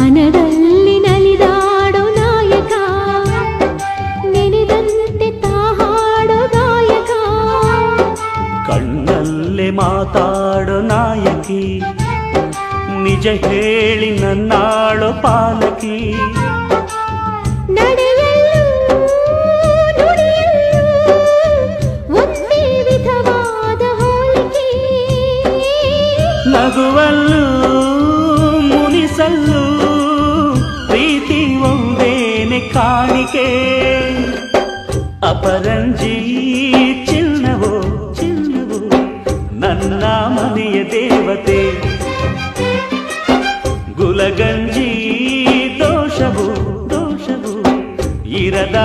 ಮನದಲ್ಲಿ ನಲಿದಾಡೋ ನಾಯಕ ನೆನೆದಂತೆ ತಾಹಾಡೋ ಗಾಯಕ ಕಣ್ಣಲ್ಲೇ ಮಾತಾಡೋ ನಾಯಕಿ ನಿಜ ಹೇಳಿ ನನ್ನಾಳೋ ಪಾಲಕಿ ನಡೆಯಲ್ಲೂ ನುಡಿಯಲ್ಲೂ ಒಂದೇ ವಿಧವಾದ ಹೋಲಿಕೆ ನಗುವಲ್ಲೂ ಮುನಿಸಲ್ಲೂ ಪ್ರೀತಿ ಒಂದೇನೆ ಕಾಣಿಕೆ ಅಪರಂಜಿ ಚಿನ್ನವೋ ಚಿನ್ನವೋ ನನ್ನ ಮನೆಯ ದೇವತೆ ಗುಲಗಂಜಿ ದೋಷವು ದೋಷವು ಇರದ